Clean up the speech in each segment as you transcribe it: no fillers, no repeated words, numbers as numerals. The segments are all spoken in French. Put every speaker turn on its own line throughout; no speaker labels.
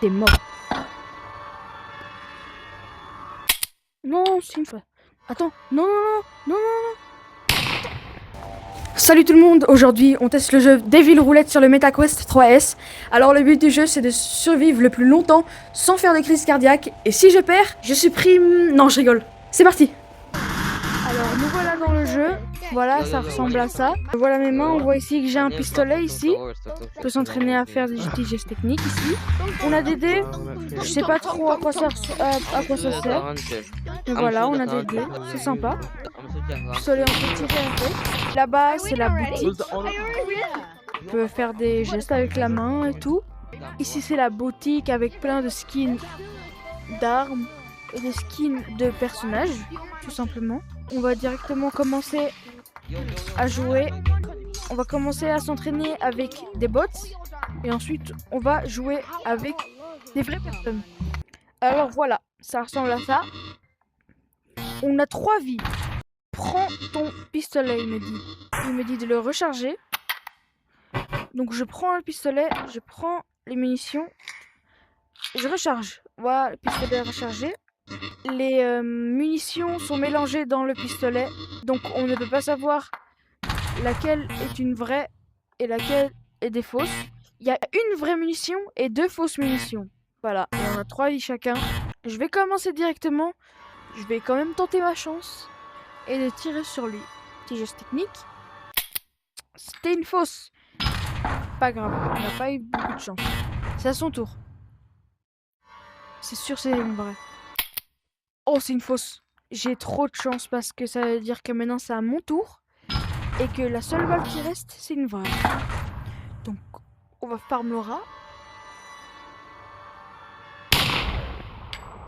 t'es mort. Non, c'est une fois. Attends, non, non, non, non, non. Salut tout le monde, aujourd'hui on teste le jeu Devil Roulette sur le MetaQuest 3S. Alors le but du jeu c'est de survivre le plus longtemps sans faire de crise cardiaque. Et si je perds, je supprime... Non, je rigole. C'est parti. Alors nous voilà dans le jeu. Voilà, ça ressemble à ça. Voilà mes mains, on voit ici que j'ai un pistolet ici. On peut s'entraîner à faire des gestes techniques ici. On a des dés. Je sais pas trop à quoi ça sert. Mais voilà, on a des dés. C'est sympa. Pistolet, on peut tirer un peu. Là-bas, c'est la boutique. On peut faire des gestes avec la main et tout. Ici, c'est la boutique avec plein de skins d'armes et des skins de personnages, tout simplement. On va directement commencer à jouer. On va commencer à s'entraîner avec des bots. Et ensuite, on va jouer avec des vraies personnes. Alors voilà, ça ressemble à ça. On a 3 vies. Prends ton pistolet, il me dit. Il me dit de le recharger. Donc je prends le pistolet, je prends les munitions. Je recharge. Voilà, le pistolet est rechargé. Les munitions sont mélangées dans le pistolet. Donc on ne peut pas savoir laquelle est une vraie et laquelle est des fausses. Il y a une vraie munition et 2 fausses munitions. Voilà, et on a 3 vies chacun. Je vais commencer directement. Je vais quand même tenter ma chance et de tirer sur lui. Petit geste technique. C'était une fausse. Pas grave, on n'a pas eu beaucoup de chance. C'est à son tour. C'est sûr c'est une vraie. Oh, c'est une fausse. J'ai trop de chance parce que ça veut dire que maintenant c'est à mon tour. Et que la seule balle qui reste, c'est une vraie. Donc, on va farm le rat.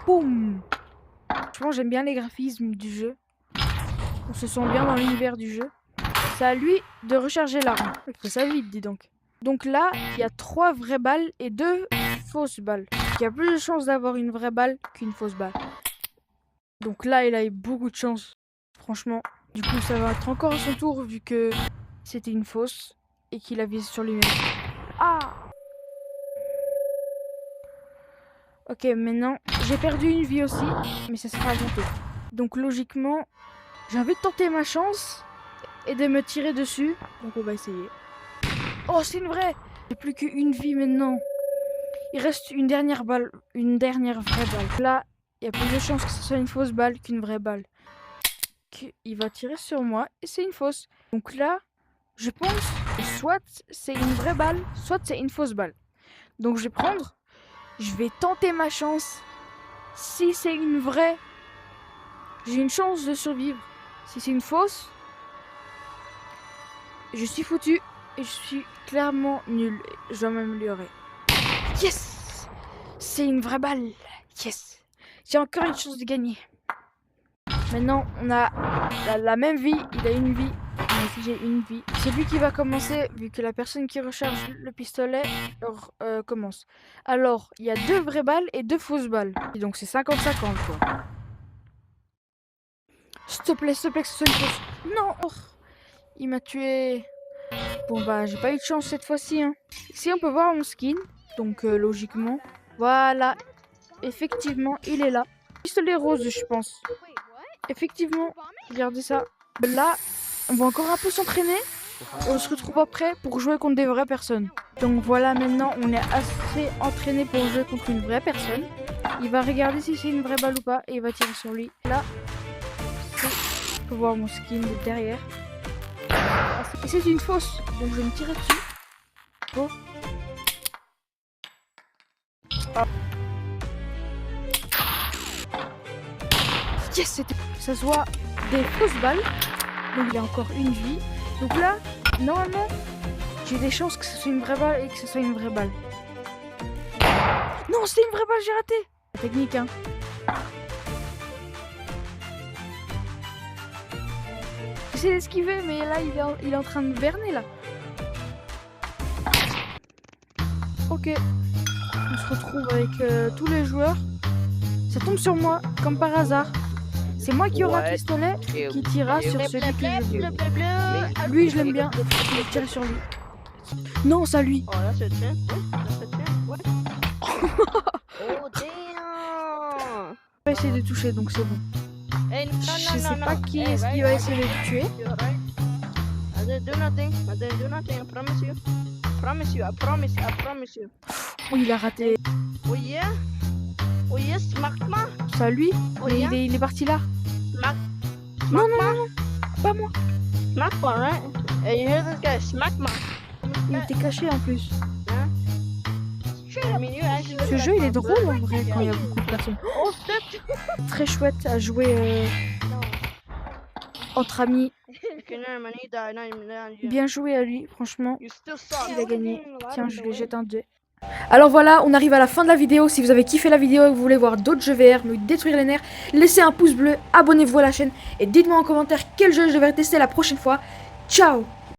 Boum. Franchement, j'aime bien les graphismes du jeu. On se sent bien dans l'univers du jeu. C'est à lui de recharger l'arme. Il faut ça vite, dis donc. Donc là, il y a 3 vraies balles et 2 fausses balles. Il y a plus de chances d'avoir une vraie balle qu'une fausse balle. Donc là, il a eu beaucoup de chance. Franchement. Du coup, ça va être encore à son tour vu que c'était une fausse et qu'il a visé sur lui-même. Ah! Ok, maintenant, j'ai perdu une vie aussi, mais ça sera à mon tour. Donc logiquement, j'ai envie de tenter ma chance et de me tirer dessus. Donc on va essayer. Oh, c'est une vraie! J'ai plus qu'une vie maintenant. Il reste une dernière balle, une dernière vraie balle. Là, il y a plus de chances que ce soit une fausse balle qu'une vraie balle. Il va tirer sur moi et c'est une fausse. Donc là, je pense que soit c'est une vraie balle, soit c'est une fausse balle. Donc je vais prendre, je vais tenter ma chance. Si c'est une vraie, j'ai une chance de survivre. Si c'est une fausse, je suis foutu et je suis clairement nul. Je dois m'améliorer. Yes! C'est une vraie balle. Yes! J'ai encore une chance de gagner. Maintenant, on a la même vie. Il a une vie. Moi aussi, j'ai une vie. C'est lui qui va commencer, vu que la personne qui recharge le pistolet commence. Alors, il y a 2 vraies balles et 2 fausses balles. Et donc, c'est 50-50, quoi. S'il te plaît, que ce soit une fausse. Non! Oh, il m'a tué. Bon, bah, j'ai pas eu de chance cette fois-ci. Hein. Ici, on peut voir mon skin. Donc, logiquement. Voilà. Effectivement, il est là. Pistolet rose, je pense. Effectivement, regardez ça. Là, on va encore un peu s'entraîner. On se retrouve après pour jouer contre des vraies personnes. Donc voilà, maintenant, on est assez entraîné pour jouer contre une vraie personne. Il va regarder si c'est une vraie balle ou pas et il va tirer sur lui. Là, on peut voir mon skin de derrière. Et c'est une fausse, donc je vais me tirer dessus. Oh. Yes, c'était... Ça se voit des fausses balles. Donc il y a encore une vie. Donc là, normalement, j'ai des chances que ce soit une vraie balle et que ce soit une vraie balle. Non, c'était une vraie balle, j'ai raté. La technique, hein. J'essaie d'esquiver, mais là, il est en train de berner, là. Ok. On se retrouve avec tous les joueurs. Ça tombe sur moi, comme par hasard. C'est moi qui aura un pistolet qui tirera sur celui que je veux. Lui, je l'aime bien. Je vais tirer sur lui. Non, ça lui.
Oh là, ça tient. Ouais. Oh damn!
On va essayer de toucher, donc c'est bon.
Hey, no,
Je sais
no,
pas
no.
qui
Hey,
est-ce qui
right,
va
I
essayer de
got
le tuer.
you, right? I didn't do nothing. I didn't do nothing. I promise you. Promise you. I promise. I promise you.
Oh, il a raté.
Oh yeah. Oh yes. Smack-moi.
C'est à lui.
Oh
Mais
yeah.
il est parti là.
Smack.
Non, non,
Smack-moi.
non, non. Pas moi.
Smack-moi, right? Hey, you hear this guy? Smack-moi.
Il était caché en plus.
I mean, you actually look
Ce
like
jeu, il
my
est drôle
brother.
en vrai quand il y a beaucoup de personnes.
Oh shit.
Très chouette à jouer entre amis.
Okay, never mind. He died. Not even that. You,
Bien joué à lui, franchement.
you still suck.
Il a gagné. Tiens, je lui jette un dé. Alors voilà, on arrive à la fin de la vidéo. Si vous avez kiffé la vidéo et que vous voulez voir d'autres jeux VR me détruire les nerfs, laissez un pouce bleu, abonnez-vous à la chaîne et dites-moi en commentaire quel jeu je devrais tester la prochaine fois. Ciao!